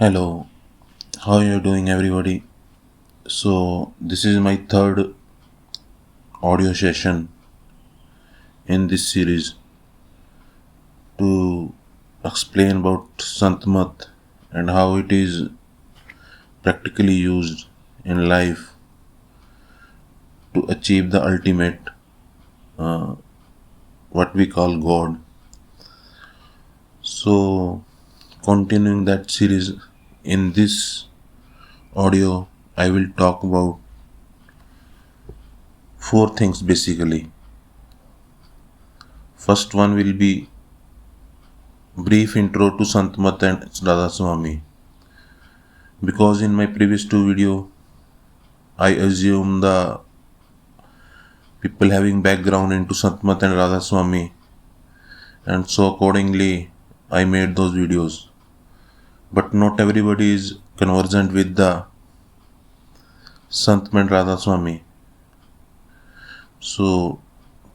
Hello, how are you doing, everybody? So, this is my third audio session in this series to explain about Santmat and how it is practically used in life to achieve the ultimate, what we call God. So, continuing that series, in this audio, I will talk about four things basically. First one will be brief intro to Santmat and Radha Swami. Because in my previous two video I assume the people having background into Santmat and Radha Swami, and so accordingly I made those videos. But not everybody is conversant with the Santmat and Radha Swami. So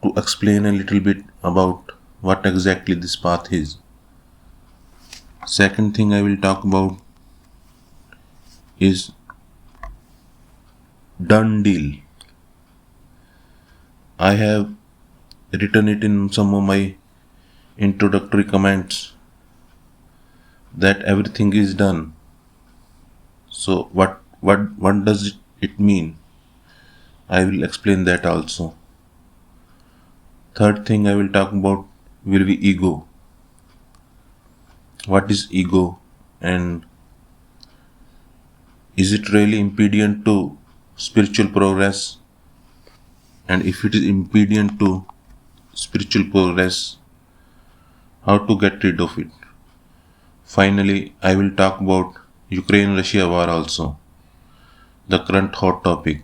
to explain a little bit about what exactly this path is. Second thing I will talk about is done deal. I have written it in some of my introductory comments that everything is done. So what does it mean? I will explain that also. Third thing I will talk about will be ego. What is ego, and is it really impedient to spiritual progress? And if it is impedient to spiritual progress, how to get rid of it? Finally, I will talk about Ukraine-Russia war also, the current hot topic.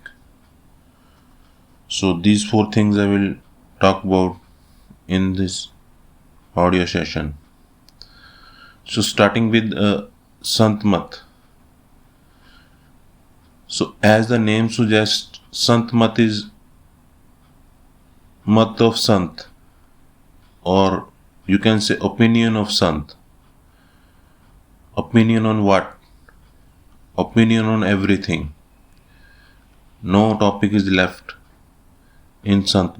So these four things I will talk about in this audio session. So starting with Sant So as the name suggests, Sant is mat of Sant, or you can say opinion of Sant. Opinion on what? Opinion on everything. No topic is left in Sant.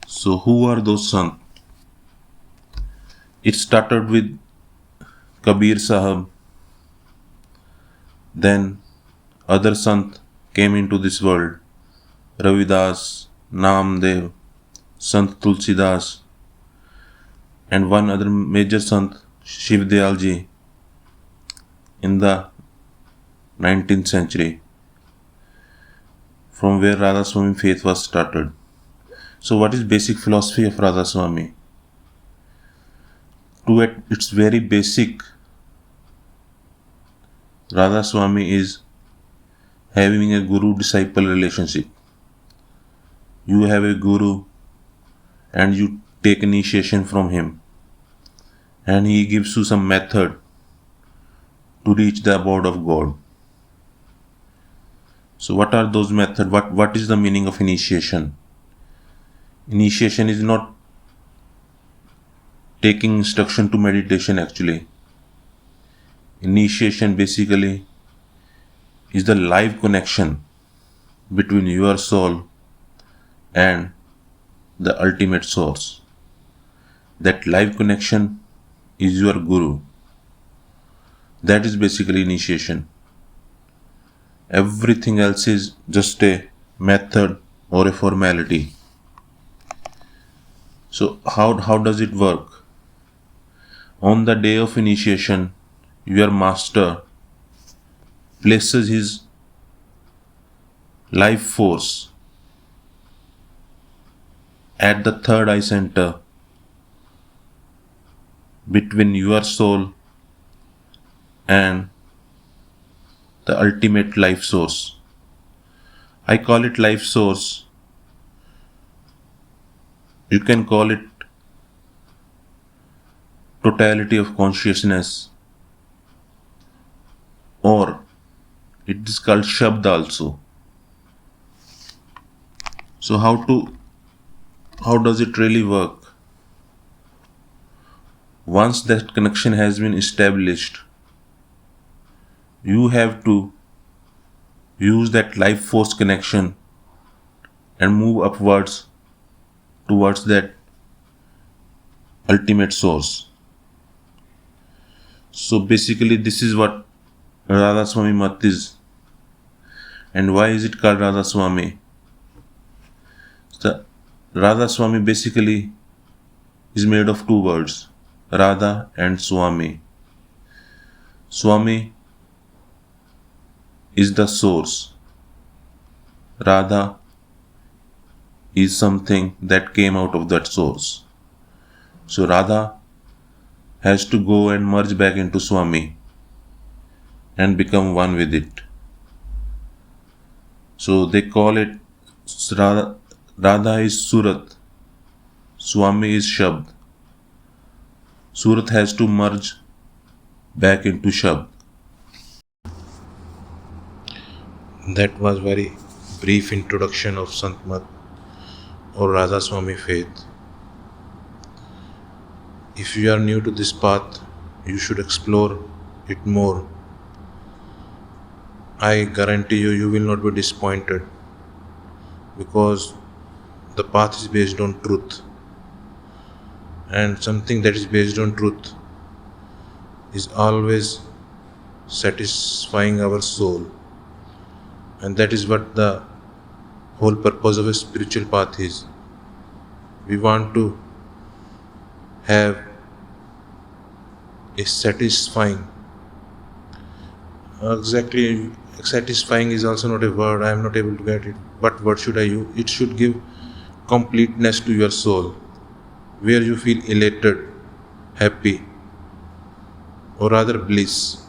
So who are those Sant? It started with Kabir Sahib, then other Sant came into this world. Ravidas, Namdev, Sant Tulsidas, and one other major Sant, Shiv Dayal ji, in the 19th century, from where Radha Swami faith was started. So what is basic philosophy of Radha Swami? To at its very basic, Radha Swami is having a guru-disciple relationship. You have a guru and you take initiation from him, and he gives you some method to reach the abode of God. So what are those methods? What is the meaning of initiation? Initiation is not taking instruction to meditation actually. Initiation basically is the live connection between your soul and the ultimate source. That live connection is your guru. That is basically initiation. Everything else is just a method or a formality. So how does it work? On the day of initiation, your master places his life force at the third eye center between your soul and the ultimate life source. I call it life source. You can call it totality of consciousness, or it is called Shabd also. So how does it really work? Once that connection has been established, you have to use that life force connection and move upwards towards that ultimate source. So basically, this is what Radha Swami Mat is. And why is it called Radha Swami? The Radha Swami basically is made of two words, Radha and Swami. Swami is the source. Radha is something that came out of that source. So Radha has to go and merge back into Swami and become one with it. So they call it Radha is Surat, Swami is Shabd. Surat has to merge back into Shabd. That was very brief introduction of Sant Mat or Radha Swami faith. If you are new to this path, you should explore it more. I guarantee you, you will not be disappointed because the path is based on truth. And something that is based on truth is always satisfying our soul. And that is what the whole purpose of a spiritual path is. We want to have a satisfying. Exactly, satisfying is also not a word. I am not able to get it. What word should I use? It should give completeness to your soul, where you feel elated, happy, or rather bliss.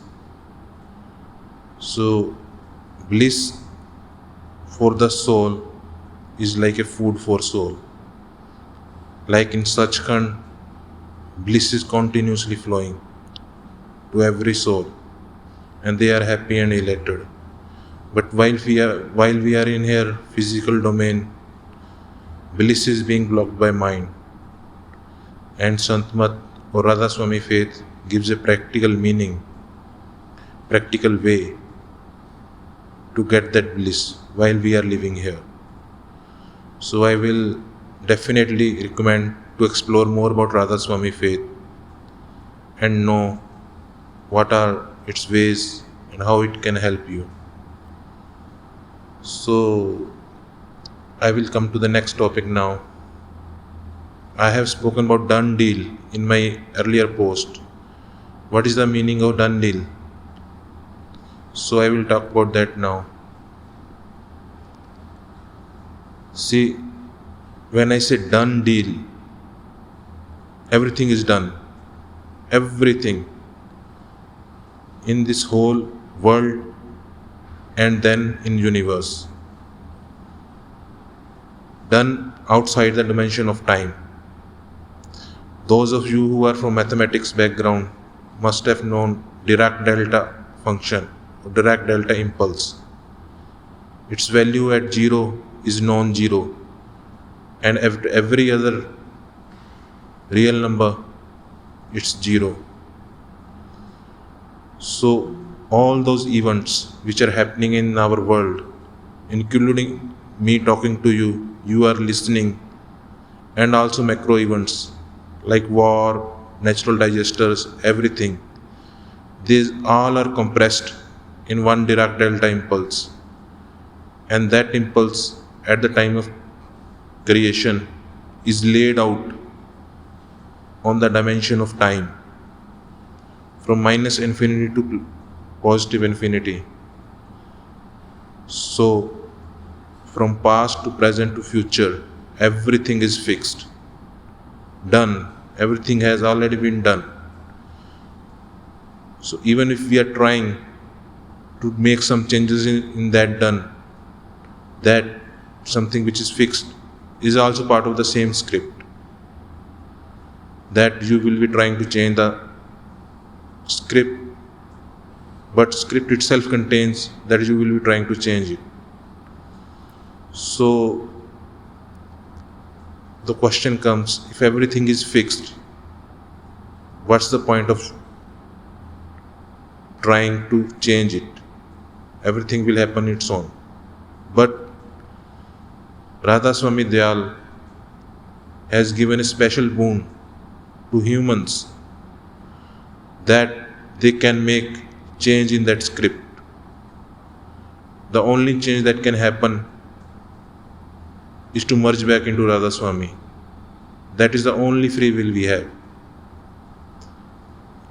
So, bliss for the soul is like a food for soul. Like in Sachkhand, bliss is continuously flowing to every soul, and they are happy and elated. But while we are in here physical domain, bliss is being blocked by mind. And Sant Mat or Radha Swami faith gives a practical meaning, practical way to get that bliss while we are living here. So I will definitely recommend to explore more about Radha Swami faith and know what are its ways and how it can help you. So I will come to the next topic now. I have spoken about done deal in my earlier post. What is the meaning of done deal? So I will talk about that now. See, when I say done deal, everything is done. Everything in this whole world and then in universe. Done outside the dimension of time. Those of you who are from mathematics background must have known Dirac delta function or Dirac delta impulse. Its value at 0 is non-zero, and every other real number it's 0. So all those events which are happening in our world, including me talking to you, you are listening, and also macro events like war, natural disasters, everything, these all are compressed in one Dirac delta impulse. And that impulse at the time of creation is laid out on the dimension of time from minus infinity to positive infinity. So from past to present to future, everything is fixed, done. Everything has already been done. So even if we are trying to make some changes in that done, that something which is fixed is also part of the same script, that you will be trying to change the script, but script itself contains that you will be trying to change it. So the question comes, if everything is fixed, what's the point of trying to change it? Everything will happen its own. But Radha Swami Dayal has given a special boon to humans that they can make change in that script. The only change that can happen is to merge back into Radha Swami. That is the only free will we have.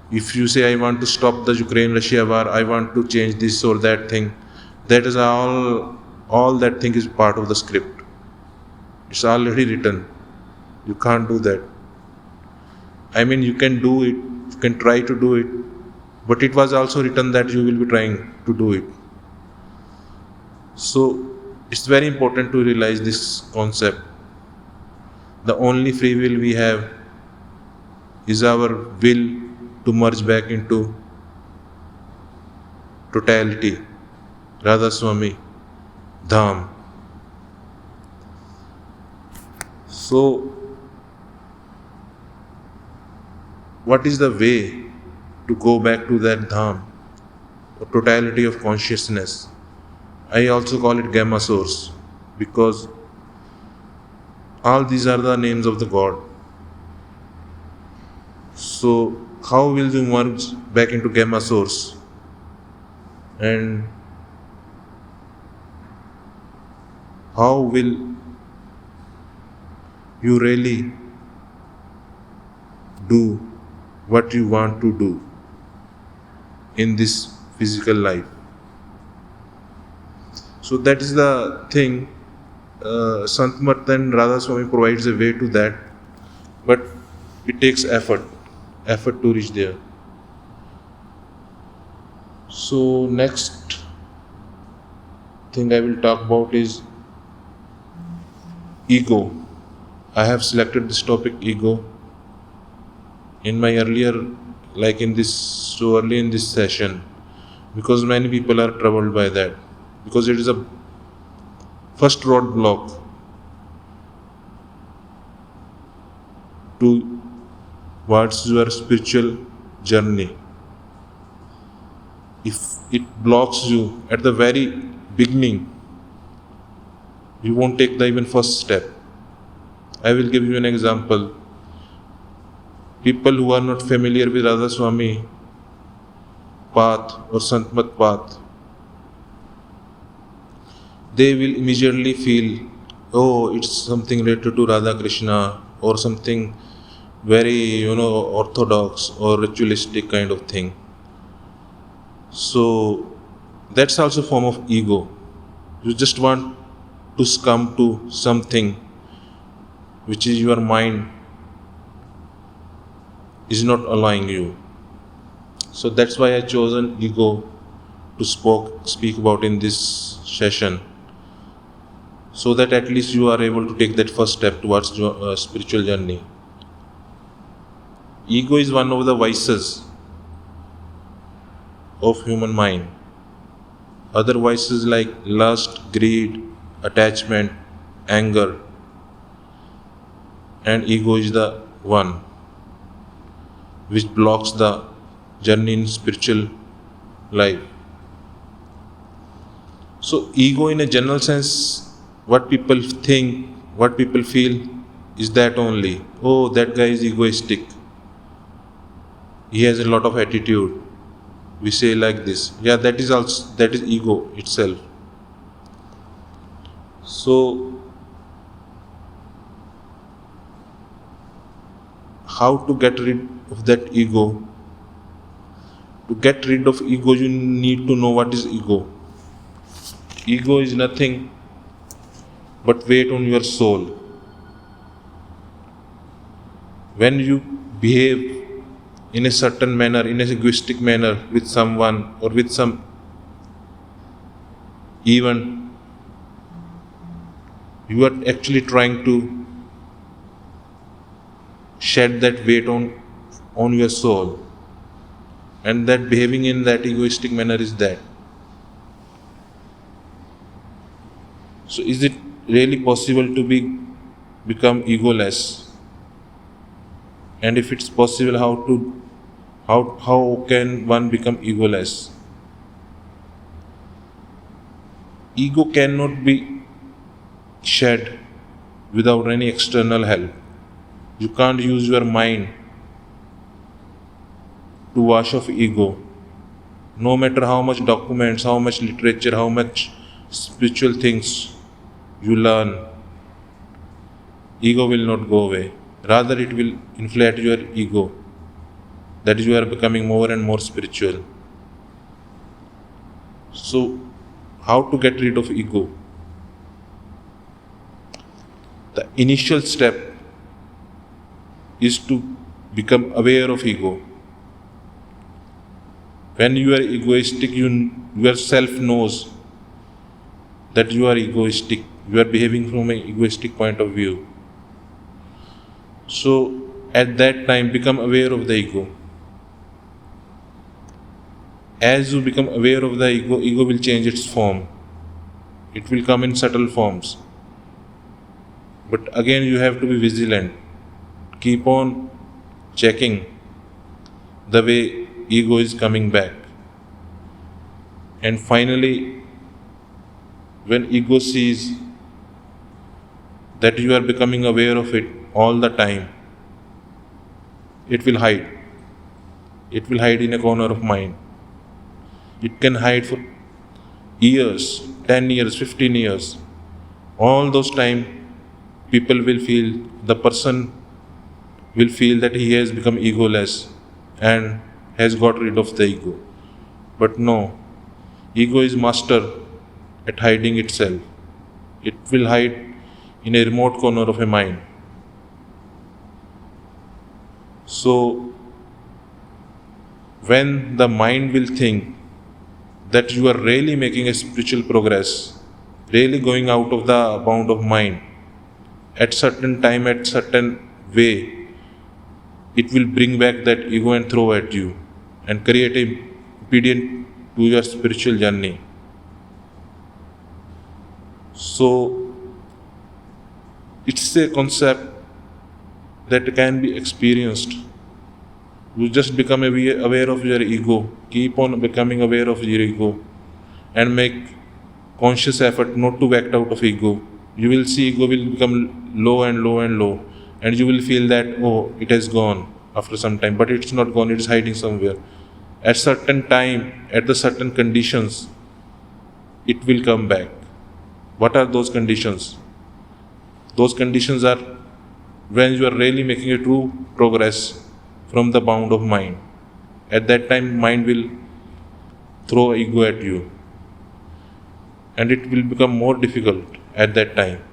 If you say, I want to stop the Ukraine-Russia war, I want to change this or that thing, that is all that thing is part of the script. It's already written. You can't do that. I mean, you can do it, you can try to do it, but it was also written that you will be trying to do it. So, it's very important to realize this concept. The only free will we have is our will to merge back into totality, Radha Swami, Dham. So, what is the way to go back to that Dham, or totality of consciousness? I also call it Gamma Source, because all these are the names of the God. So, how will you merge back into Gamma Source? And how will you really do what you want to do in this physical life? So that is the thing. Sant Mat and Radha Swami provides a way to that, but it takes effort to reach there. So next thing I will talk about is ego. I have selected this topic, ego, in my earlier, so early in this session, because many people are troubled by that, because it is a first roadblock towards your spiritual journey. If it blocks you at the very beginning, you won't take the even first step. I will give you an example. People who are not familiar with Radha Swami path or Sant Mat path, they will immediately feel, oh, it's something related to Radha Krishna or something very, orthodox or ritualistic kind of thing. So that's also a form of ego. You just want to succumb to something which is your mind is not allowing you. So that's why I chosen ego to speak about in this session, so that at least you are able to take that first step towards your spiritual journey. Ego is one of the vices of human mind. Other vices like lust, greed, attachment, anger, and ego is the one which blocks the journey in spiritual life. So ego in a general sense, what people think, what people feel is that only, oh, that guy is egoistic, he has a lot of attitude, we say like this. Yeah, that is ego itself. So how to get rid of that ego? To get rid of ego, you need to know what is ego. Ego is nothing but weight on your soul. When you behave in a certain manner, in an egoistic manner with someone or with some event, you are actually trying to shed that weight on your soul, and that behaving in that egoistic manner is that. So is it really possible to become egoless? And if it's possible, how to How can one become egoless? Ego cannot be shed without any external help. You can't use your mind to wash off ego. No matter how much documents, how much literature, how much spiritual things you learn, ego will not go away. Rather, it will inflate your ego. That is, you are becoming more and more spiritual. So, how to get rid of ego? The initial step is to become aware of ego. When you are egoistic, yourself knows that you are egoistic. You are behaving from an egoistic point of view. So, at that time, become aware of the ego. As you become aware of the ego will change its form. It will come in subtle forms. But again, you have to be vigilant. Keep on checking the way ego is coming back. And finally, when ego sees that you are becoming aware of it all the time, it will hide. It will hide in a corner of mind. It can hide for years, 10 years, 15 years. All those time, the person will feel that he has become egoless and has got rid of the ego. But no, ego is master at hiding itself. It will hide in a remote corner of a mind. So, when the mind will think that you are really making a spiritual progress, really going out of the bound of mind, at certain time, at certain way, it will bring back that ego and throw at you and create a impediment to your spiritual journey. So, it's a concept that can be experienced. You just become aware of your ego. Keep on becoming aware of your ego and make conscious effort not to act out of ego. You will see ego will become low and low and low, and you will feel that, oh, it has gone after some time, but it's not gone, it is hiding somewhere. At certain time, at the certain conditions, it will come back. What are those conditions? Those conditions are when you are really making a true progress from the bound of mind. At that time, mind will throw ego at you, and it will become more difficult at that time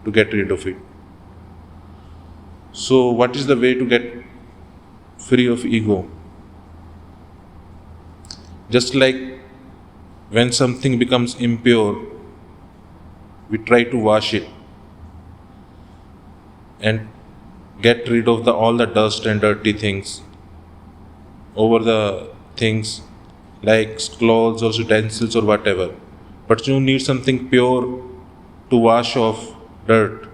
to get rid of it. So, what is the way to get free of ego? Just like when something becomes impure, we try to wash it and get rid of all the dust and dirty things over the things like clothes or utensils or whatever. But you need something pure to wash off dirt.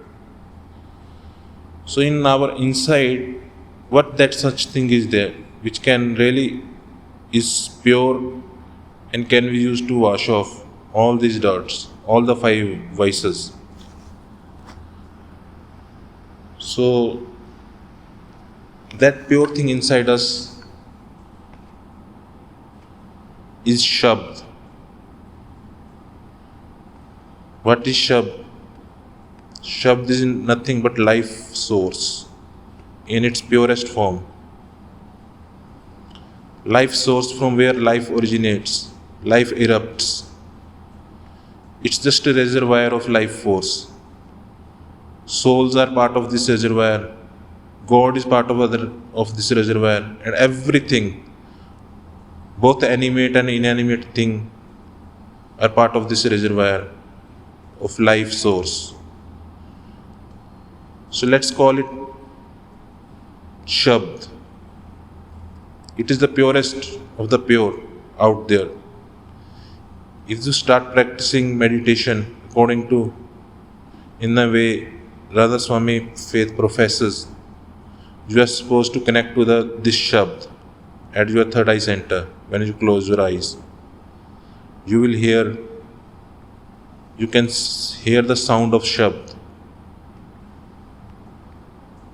So in our inside, what that such thing is there which can really is pure and can be used to wash off all these dirts, all the five vices. So that pure thing inside us is Shabd. What is Shabd? Shabd is nothing but life source in its purest form. Life source from where life originates, life erupts. It's just a reservoir of life force. Souls are part of this reservoir. God is part of this reservoir, and everything, both animate and inanimate thing, are part of this reservoir of life source. So let's call it Shabd. It is the purest of the pure out there. If you start practicing meditation according to in the way Radha Swami faith professes, you are supposed to connect to this Shabd at your third eye center. When you close your eyes, you will hear, you can hear the sound of shabd.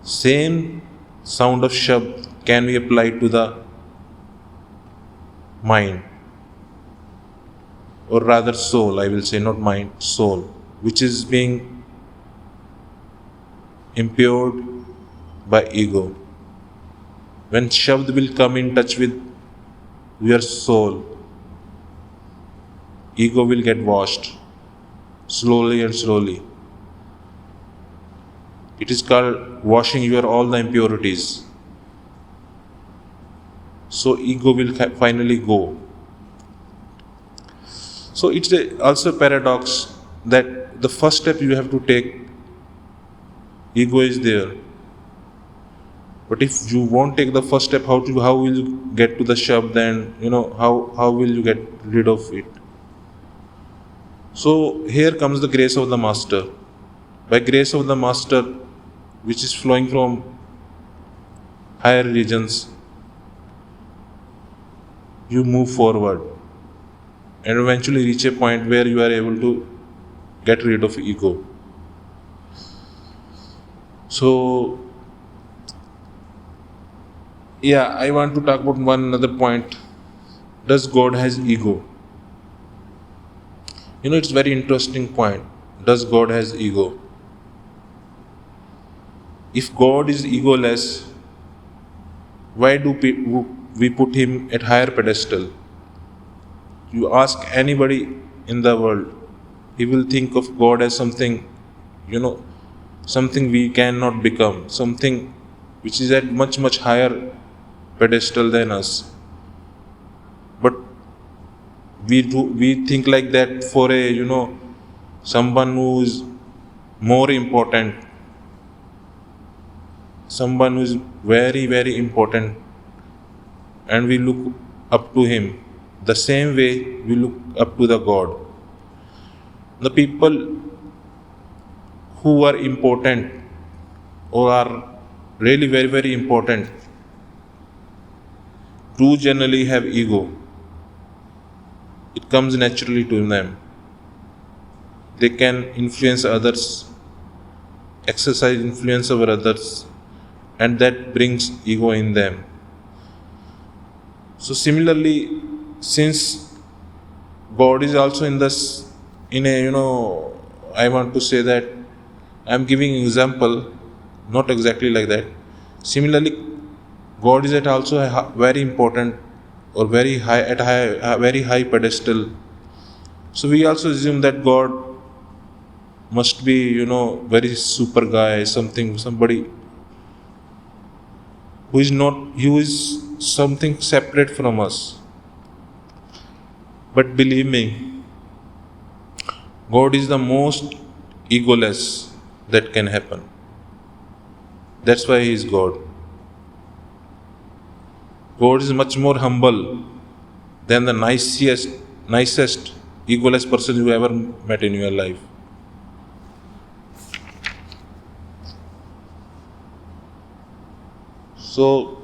Same sound of shabd can be applied to the mind, or rather soul, I will say, not mind, soul, which is being impaired by ego. When shabd will come in touch with your soul, ego will get washed slowly and slowly. It is called washing your all the impurities. So ego will finally go. So it's also a paradox that the first step you have to take, ego is there. But if you won't take the first step, how will you get to the shabd, and how will you get rid of it? So here comes the grace of the master. By grace of the master, which is flowing from higher regions, you move forward and eventually reach a point where you are able to get rid of ego. So I want to talk about one another point. Does God has ego? It's very interesting point. Does God has ego? If God is egoless, why do we put him at higher pedestal? You ask anybody in the world, he will think of God as something, something we cannot become, something which is at much higher pedestal than us. But we think like that for a someone who is more important, someone who is very very important, and we look up to him the same way we look up to the God. The people who are important or are really very very important do generally have ego. It comes naturally to them. They can influence others, exercise influence over others, and that brings ego in them. So similarly, since God is also in this, in a I want to say that I am giving example, not exactly like that. Similarly, God is at also a very important or very high, at a very high pedestal. So we also assume that God must be very super guy, somebody who is not, who is something separate from us. But believe me, God is the most egoless that can happen. That's why he is God. God is much more humble than the nicest egoless person you ever met in your life. So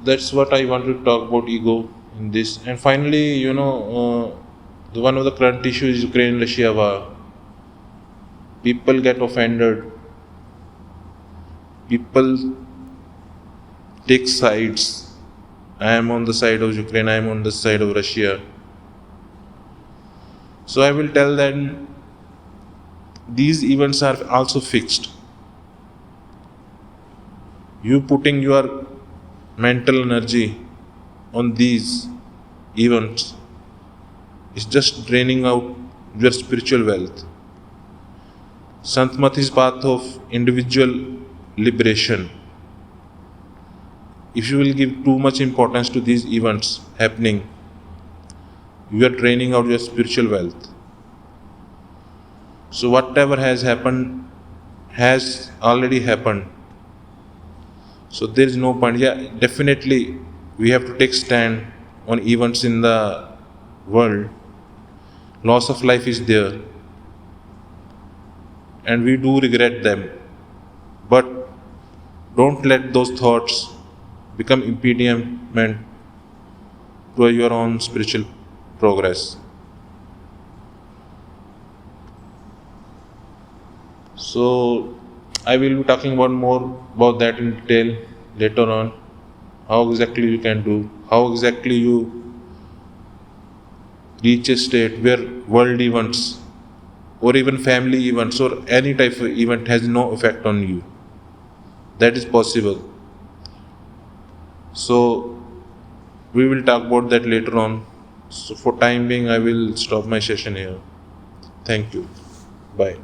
that's what I want to talk about ego in this. And finally, one of the current issues is Ukraine-Russia war. People get offended. People take sides. I am on the side of Ukraine, I am on the side of Russia. So I will tell them these events are also fixed. You putting your mental energy on these events is just draining out your spiritual wealth. Sant Mat is path of individual liberation. If you will give too much importance to these events happening, you are draining out your spiritual wealth. So whatever has happened has already happened. So there is no point. Definitely we have to take stand on events in the world. Loss of life is there, and we do regret them. But Don't let those thoughts become impediment to your own spiritual progress. So I will be talking about more about that in detail later on. How exactly you can do, how exactly you reach a state where world events or even family events or any type of event has no effect on you. That is possible. So we will talk about that later on. So for time being I will stop my session here. Thank you. Bye.